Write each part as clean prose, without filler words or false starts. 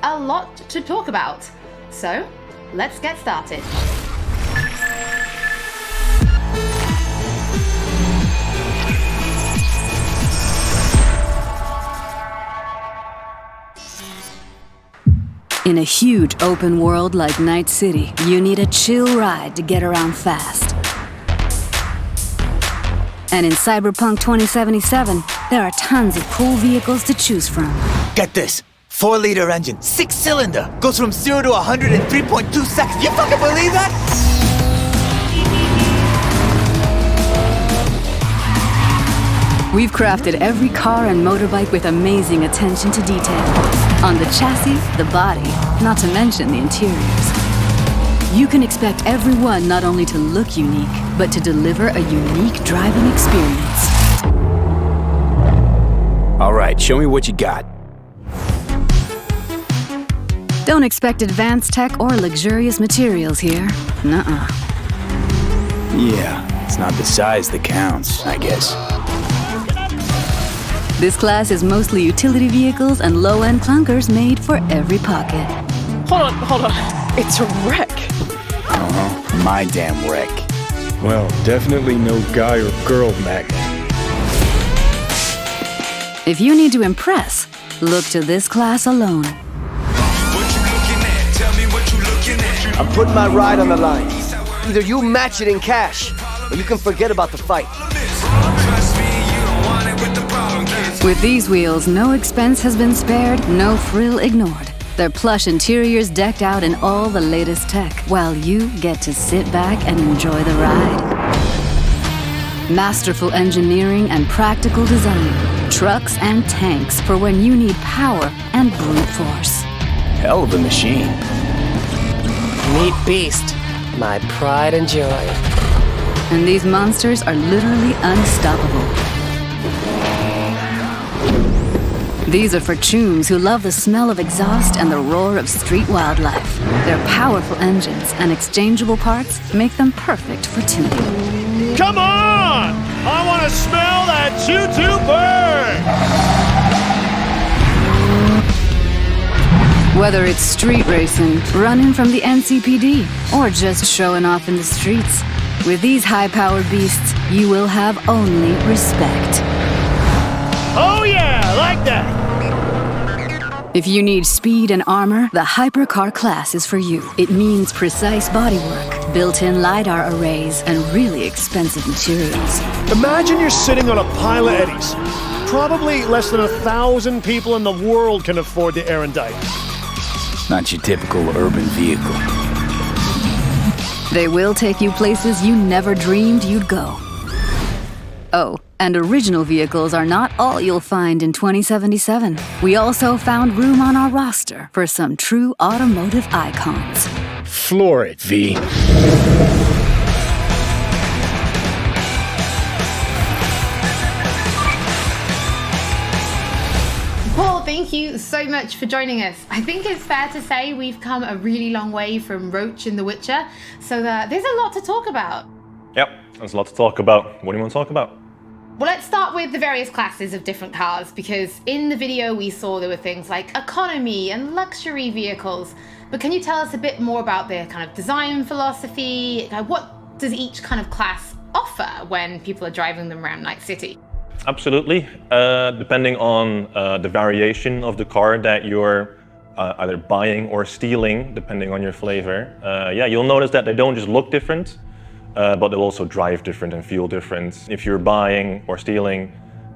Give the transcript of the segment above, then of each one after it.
a lot to talk about. So, let's get started. In a huge open world like Night City, you need a chill ride to get around fast. And in Cyberpunk 2077, there are tons of cool vehicles to choose from. Get this. 4-liter engine, 6-cylinder, goes from 0 to 100 in 3.2 seconds. You fucking believe that? We've crafted every car and motorbike with amazing attention to detail. On the chassis, the body, not to mention the interiors. You can expect every one not only to look unique, but to deliver a unique driving experience. All right, show me what you got. Don't expect advanced tech or luxurious materials here. Nuh-uh. Yeah, it's not the size that counts, I guess. This class is mostly utility vehicles and low-end clunkers made for every pocket. Hold on. It's a wreck. Uh-huh, my damn wreck. Well, definitely no guy or girl magnet. If you need to impress, look to this class alone. I'm putting my ride on the line. Either you match it in cash, or you can forget about the fight. With these wheels, no expense has been spared, no frill ignored. Their plush interiors decked out in all the latest tech, while you get to sit back and enjoy the ride. Masterful engineering and practical design. Trucks and tanks for when you need power and brute force. Hell of a machine. Neat beast. My pride and joy. And these monsters are literally unstoppable. These are for chooms who love the smell of exhaust and the roar of street wildlife. Their powerful engines and exchangeable parts make them perfect for tuning. Come on! I want to smell that choo-choo burn! Whether it's street racing, running from the NCPD, or just showing off in the streets, with these high-powered beasts, you will have only respect. Oh yeah, like that! If you need speed and armor, the Hypercar class is for you. It means precise bodywork, built-in LiDAR arrays, and really expensive materials. Imagine you're sitting on a pile of eddies. Probably less than 1,000 people in the world can afford the erudite. Not your typical urban vehicle. They will take you places you never dreamed you'd go. Oh, and original vehicles are not all you'll find in 2077. We also found room on our roster for some true automotive icons. Floor it, V. Paul, thank you so much for joining us. I think it's fair to say we've come a really long way from Roach in The Witcher, so there's a lot to talk about. Yep, there's a lot to talk about. What do you want to talk about? Well, let's start with the various classes of different cars, because in the video we saw there were things like economy and luxury vehicles. But can you tell us a bit more about their kind of design philosophy? What does each kind of class offer when people are driving them around Night City? Absolutely. Depending on the variation of the car that you're either buying or stealing, depending on your flavor, you'll notice that they don't just look different, but they'll also drive different and feel different. If you're buying or stealing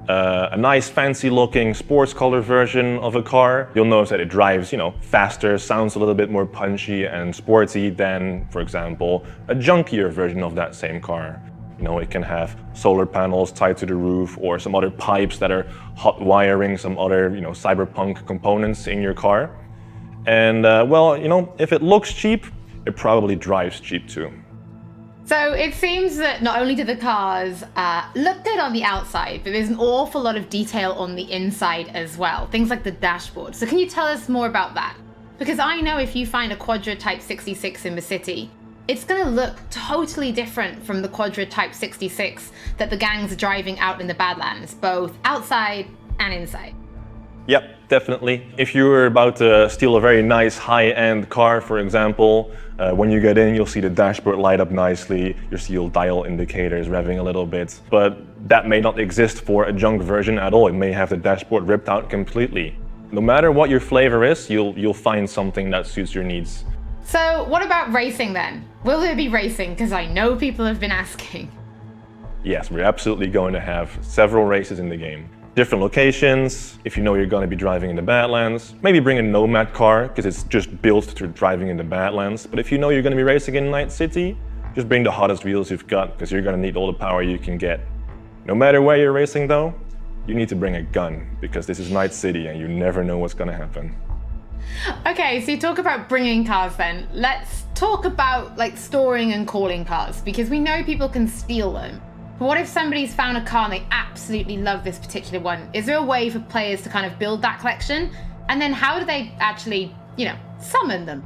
a nice fancy looking sports color version of a car, you'll notice that it drives, faster, sounds a little bit more punchy and sportsy than, for example, a junkier version of that same car. It can have solar panels tied to the roof or some other pipes that are hot wiring some other, cyberpunk components in your car. And if it looks cheap, it probably drives cheap too. So it seems that not only do the cars look good on the outside, but there's an awful lot of detail on the inside as well. Things like the dashboard. So can you tell us more about that? Because I know if you find a Quadra Type 66 in the city, it's going to look totally different from the Quadra Type 66 that the gangs are driving out in the Badlands, both outside and inside. Yep, definitely. If you're about to steal a very nice high-end car, for example, when you get in, you'll see the dashboard light up nicely, you'll see your dial indicators revving a little bit, but that may not exist for a junk version at all. It may have the dashboard ripped out completely. No matter what your flavor is, you'll find something that suits your needs. So what about racing then? Will there be racing? Because I know people have been asking. Yes, we're absolutely going to have several races in the game. Different locations, if you know you're going to be driving in the Badlands. Maybe bring a Nomad car, because it's just built to driving in the Badlands. But if you know you're going to be racing in Night City, just bring the hottest wheels you've got, because you're going to need all the power you can get. No matter where you're racing though, you need to bring a gun, because this is Night City and you never know what's going to happen. Okay, so you talk about bringing cars then. Let's talk about like storing and calling cars, because we know people can steal them. But what if somebody's found a car and they absolutely love this particular one? Is there a way for players to kind of build that collection? And then how do they actually, summon them?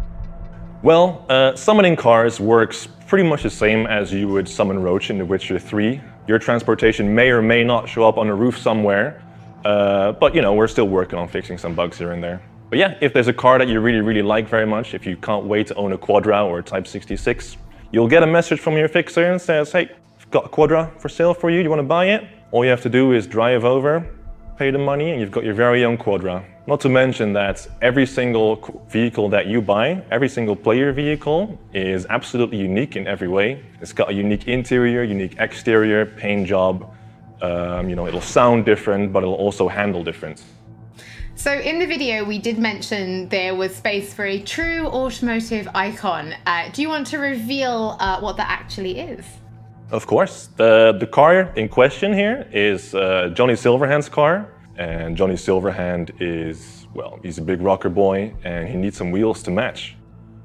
Well, summoning cars works pretty much the same as you would summon Roach in The Witcher 3. Your transportation may or may not show up on a roof somewhere, but we're still working on fixing some bugs here and there. But yeah, if there's a car that you really, really like very much, if you can't wait to own a Quadra or a Type 66, you'll get a message from your fixer and says, hey, I've got a Quadra for sale for you, do you want to buy it? All you have to do is drive over, pay the money, and you've got your very own Quadra. Not to mention that every single vehicle that you buy, every single player vehicle, is absolutely unique in every way. It's got a unique interior, unique exterior, paint job. It'll sound different, but it'll also handle different. So in the video, we did mention there was space for a true automotive icon. Do you want to reveal what that actually is? Of course. The car in question here is Johnny Silverhand's car. And Johnny Silverhand he's a big rocker boy and he needs some wheels to match.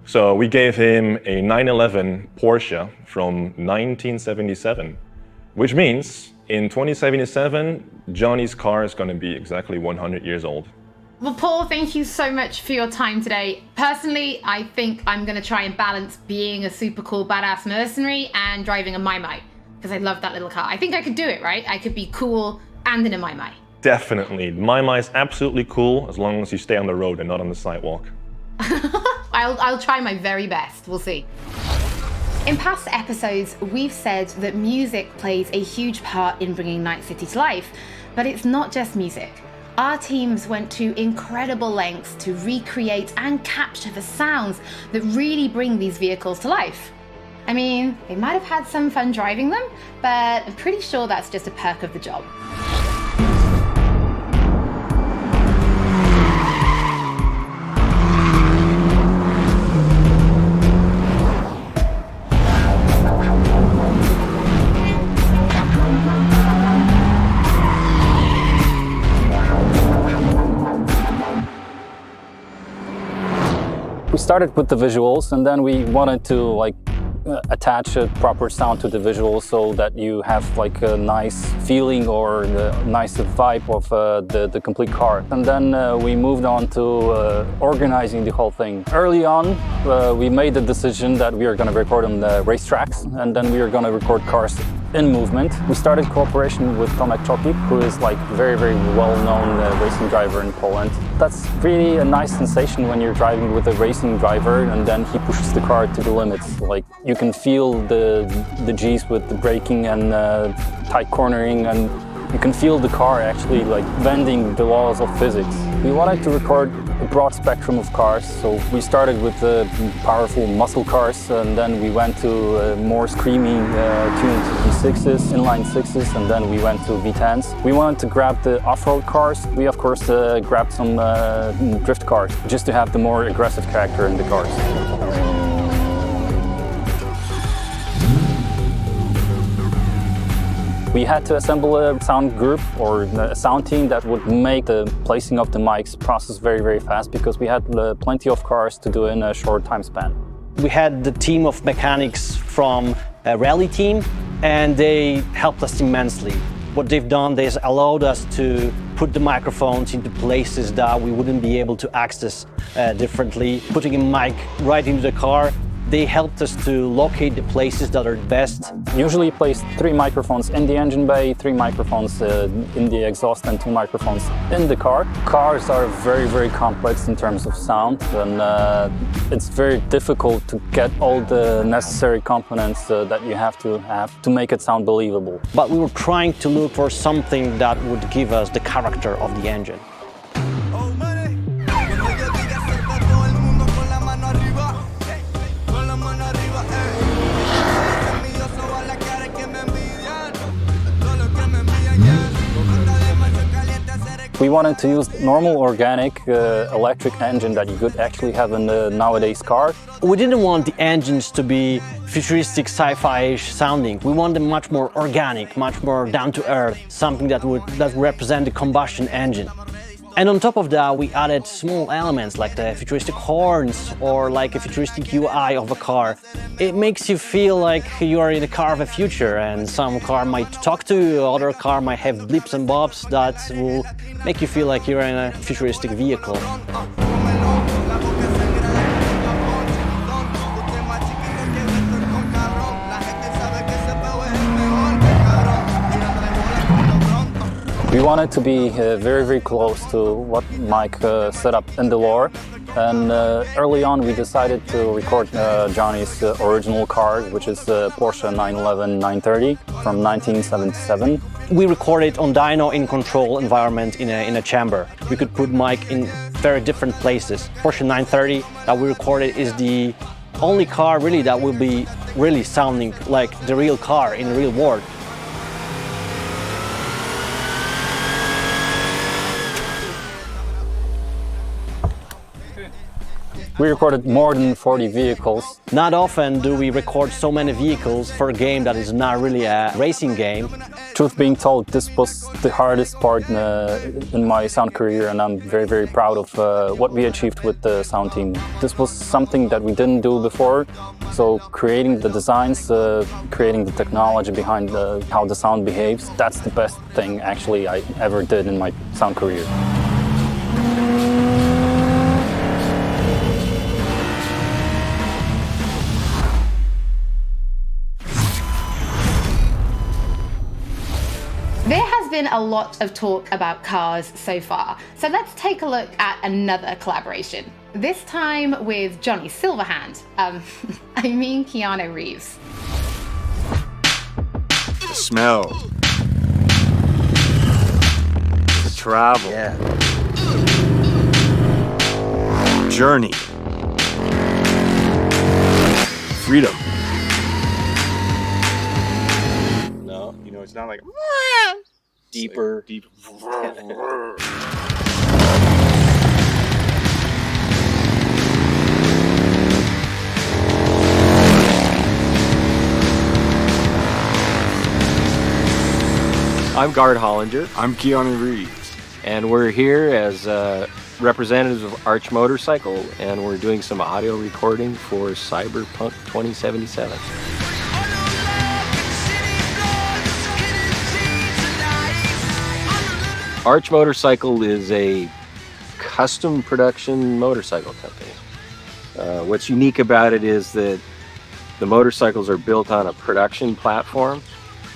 So we gave him a 911 Porsche from 1977, which means in 2077, Johnny's car is going to be exactly 100 years old. Well, Paul, thank you so much for your time today. Personally, I think I'm going to try and balance being a super cool badass mercenary and driving a Mai, because I love that little car. I think I could do it, right? I could be cool and in a Mai. Definitely. Mai is absolutely cool as long as you stay on the road and not on the sidewalk. I'll try my very best. We'll see. In past episodes, we've said that music plays a huge part in bringing Night City to life, but it's not just music. Our teams went to incredible lengths to recreate and capture the sounds that really bring these vehicles to life. I mean, they might have had some fun driving them, but I'm pretty sure that's just a perk of the job. We started with the visuals and then we wanted to attach a proper sound to the visuals so that you have a nice feeling or a nice vibe of the complete car. And then we moved on to organizing the whole thing. Early on, we made the decision that we are going to record on the racetracks and then we are going to record cars in movement. We started cooperation with Tomek Chopik, who is very, very well-known racing driver in Poland. That's really a nice sensation when you're driving with a racing driver and then he pushes the car to the limits. You can feel the G's with the braking and tight cornering, and you can feel the car actually bending the laws of physics. We wanted to record a broad spectrum of cars, so we started with the powerful muscle cars and then we went to more screaming tuned V6s, inline 6s, and then we went to V10s. We wanted to grab the off-road cars. We of course grabbed some drift cars just to have the more aggressive character in the cars. We had to assemble a sound group or a sound team that would make the placing of the mics process very, very fast because we had plenty of cars to do in a short time span. We had the team of mechanics from a rally team and they helped us immensely. What they've done, they allowed us to put the microphones into places that we wouldn't be able to access differently. Putting a mic right into the car They helped us to locate the places that are best. Usually place 3 microphones in the engine bay, 3 microphones in the exhaust, and 2 microphones in the car. Cars are very, very complex in terms of sound, and it's very difficult to get all the necessary components that you have to make it sound believable. But we were trying to look for something that would give us the character of the engine. We wanted to use normal organic electric engine that you could actually have in the nowadays car. We didn't want the engines to be futuristic sci-fi-ish sounding. We want them much more organic, much more down to earth, something that would represent the combustion engine. And on top of that, we added small elements like the futuristic horns or like a futuristic UI of a car. It makes you feel like you are in a car of the future, and some car might talk to you, other car might have blips and bobs that will make you feel like you're in a futuristic vehicle. We wanted to be very, very close to what Mike set up in the lore, and early on we decided to record Johnny's original car, which is Porsche 911 930 from 1977. We recorded on dyno in control environment in a chamber. We could put Mike in very different places. Porsche 930 that we recorded is the only car really that will be really sounding like the real car in the real world. We recorded more than 40 vehicles. Not often do we record so many vehicles for a game that is not really a racing game. Truth being told, this was the hardest part in my sound career, and I'm very, very proud of what we achieved with the sound team. This was something that we didn't do before, so creating the designs, creating the technology behind how the sound behaves, that's the best thing actually I ever did in my sound career. There has been a lot of talk about cars so far, so let's take a look at another collaboration. This time with Johnny Silverhand. I mean Keanu Reeves. The smell. The travel. Yeah. Journey. Freedom. No, you know, it's not like deeper. Deep. I'm Gard Hollinger. I'm Keanu Reeves. And we're here as representatives of Arch Motorcycle, and we're doing some audio recording for Cyberpunk 2077. Arch Motorcycle is a custom production motorcycle company. What's unique about it is that the motorcycles are built on a production platform,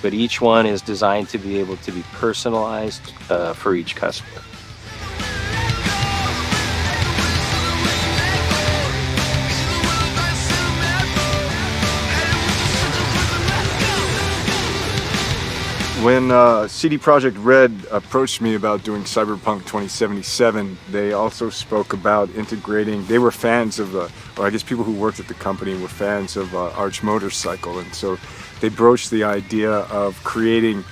but each one is designed to be able to be personalized for each customer. When CD Projekt Red approached me about doing Cyberpunk 2077, they also spoke about integrating. They were fans of, or I guess people who worked at the company were fans of Arch Motorcycle, and so they broached the idea of creating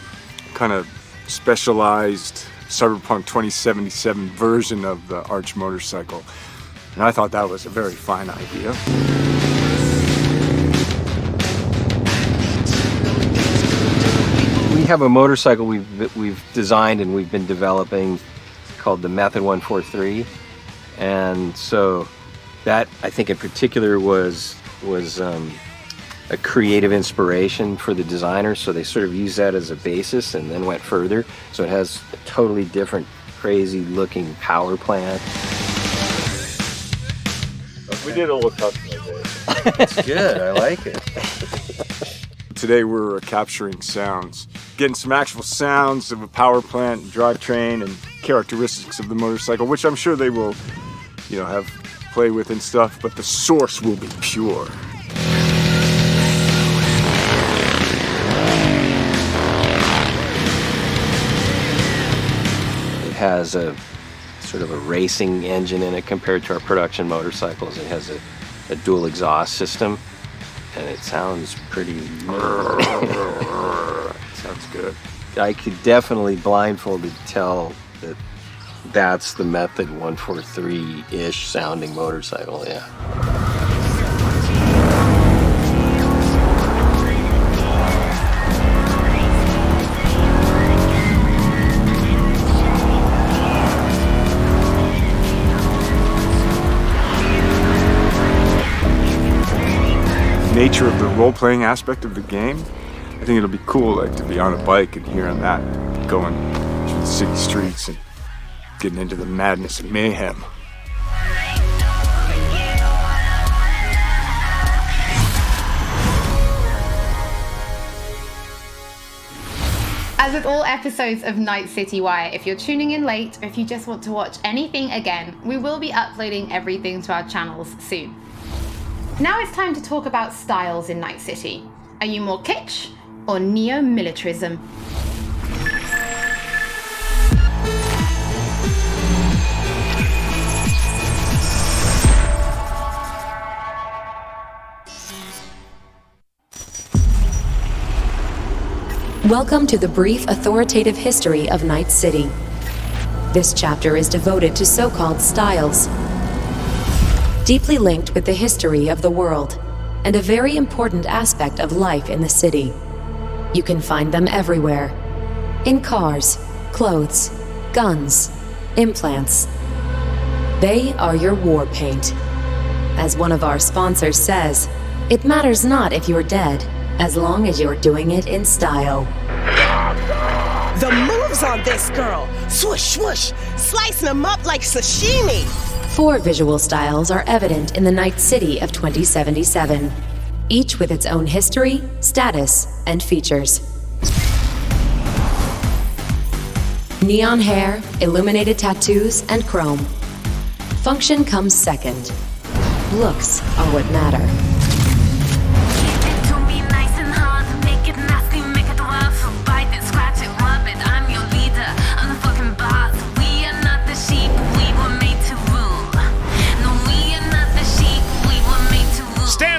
kind of specialized Cyberpunk 2077 version of the Arch Motorcycle. And I thought that was a very fine idea. We have a motorcycle we've designed and we've been developing called the Method 143, and so that I think in particular was a creative inspiration for the designers. So they sort of used that as a basis and then went further. So it has a totally different, crazy looking power plant. We did a little customization. It's good. I like it. Today we're capturing sounds, getting some actual sounds of a power plant, drivetrain, and characteristics of the motorcycle, which I'm sure they will, have play with and stuff, but the source will be pure. It has a sort of a racing engine in it compared to our production motorcycles. It has a dual exhaust system, and it sounds pretty... Sounds good. I could definitely blindfolded tell that that's the Method 143-ish sounding motorcycle, yeah. Nature of the role-playing aspect of the game, I think it'll be cool, to be on a bike and hearing that, going through the city streets and getting into the madness and mayhem. As with all episodes of Night City Wire, if you're tuning in late or if you just want to watch anything again, we will be uploading everything to our channels soon. Now it's time to talk about styles in Night City. Are you more kitsch or neo-militarism? Welcome to the brief authoritative history of Night City. This chapter is devoted to so-called styles, deeply linked with the history of the world, and a very important aspect of life in the city. You can find them everywhere. In cars, clothes, guns, implants. They are your war paint. As one of our sponsors says, it matters not if you're dead, as long as you're doing it in style. The moves on this girl! Swoosh, swoosh! Slicing them up like sashimi! 4 visual styles are evident in the Night City of 2077, each with its own history, status, and features. Neon hair, illuminated tattoos, and chrome. Function comes second. Looks are what matter.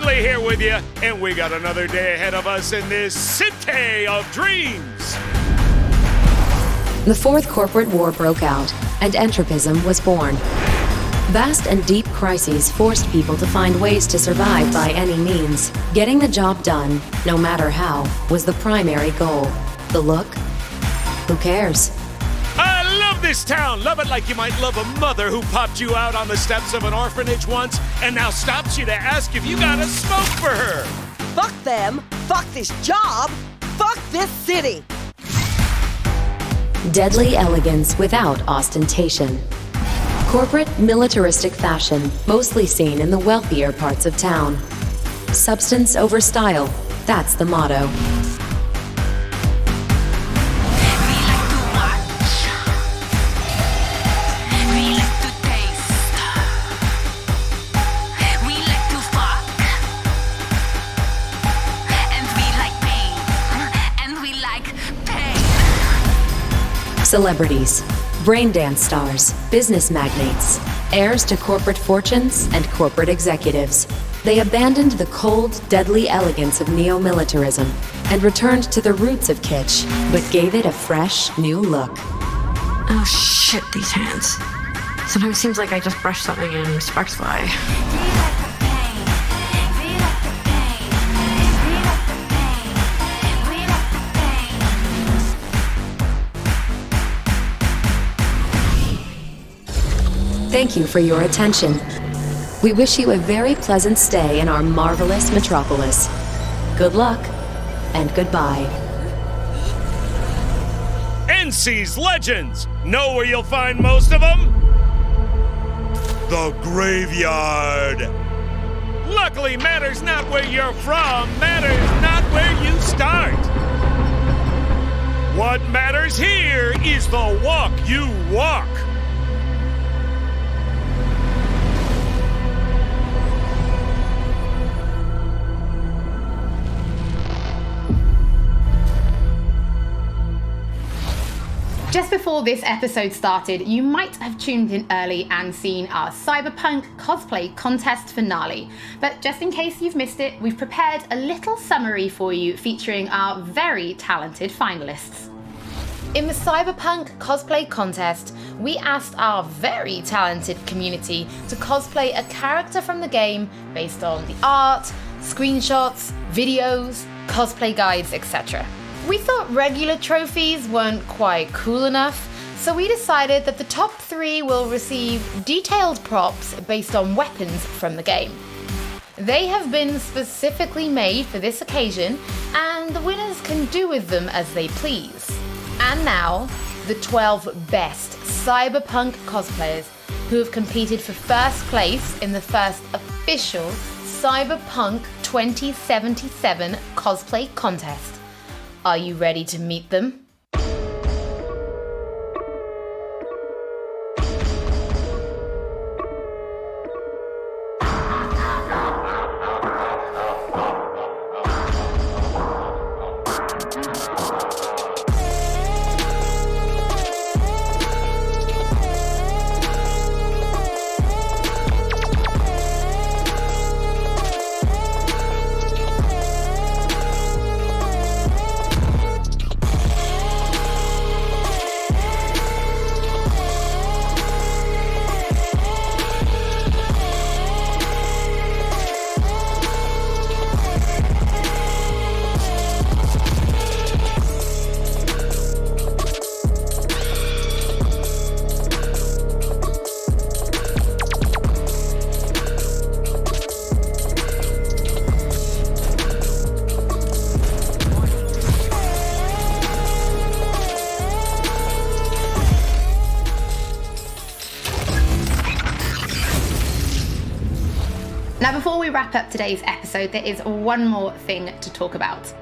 Here with you, and we got another day ahead of us in this city of dreams. The Fourth Corporate War broke out, and entropism was born. Vast and deep crises forced people to find ways to survive by any means. Getting the job done, no matter how, was the primary goal. The look? Who cares? I love this town. Love it like you might love a mother who popped you out on the steps of an orphanage once and now stops you to ask if you got a smoke for her. Fuck them, fuck this job, fuck this city. Deadly elegance without ostentation. Corporate, militaristic fashion, mostly seen in the wealthier parts of town. Substance over style, that's the motto. Celebrities, brain dance stars, business magnates, heirs to corporate fortunes and corporate executives. They abandoned the cold, deadly elegance of neo-militarism and returned to the roots of kitsch, but gave it a fresh, new look. Oh shit, these hands. Sometimes it seems like I just brushed something and sparks fly. Thank you for your attention. We wish you a very pleasant stay in our marvelous metropolis. Good luck, and goodbye. NC's Legends! Know where you'll find most of them? The Graveyard! Luckily, matters not where you're from, matters not where you start. What matters here is the walk you walk. Just before this episode started, you might have tuned in early and seen our Cyberpunk cosplay contest finale. But just in case you've missed it, we've prepared a little summary for you featuring our very talented finalists. In the Cyberpunk cosplay contest, we asked our very talented community to cosplay a character from the game based on the art, screenshots, videos, cosplay guides, etc. We thought regular trophies weren't quite cool enough, so we decided that the top 3 will receive detailed props based on weapons from the game. They have been specifically made for this occasion, and the winners can do with them as they please. And now, the 12 best Cyberpunk cosplayers who have competed for first place in the first official Cyberpunk 2077 cosplay contest. Are you ready to meet them? Now, before we wrap up today's episode, there is one more thing to talk about.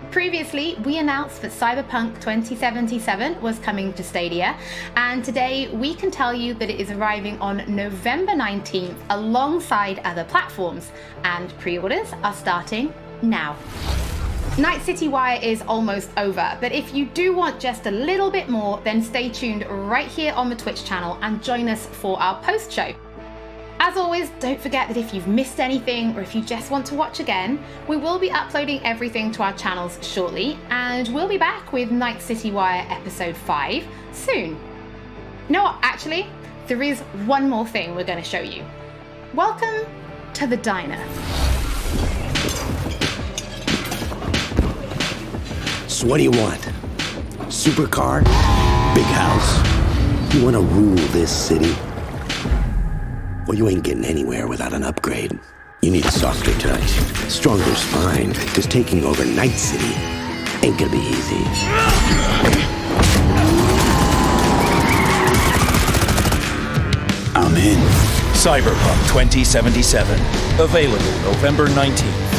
Previously, we announced that Cyberpunk 2077 was coming to Stadia, and today we can tell you that it is arriving on November 19th alongside other platforms, and pre-orders are starting now. Night City Wire is almost over, but if you do want just a little bit more, then stay tuned right here on the Twitch channel and join us for our post-show. As always, don't forget that if you've missed anything or if you just want to watch again, we will be uploading everything to our channels shortly, and we'll be back with Night City Wire episode 5 soon. No, actually, there is one more thing we're going to show you. Welcome to the diner. So what do you want? Supercar? Big house? You want to rule this city? Well, you ain't getting anywhere without an upgrade. You need a softer touch, stronger spine, because taking over Night City ain't gonna be easy. I'm in. Cyberpunk 2077. Available November 19th.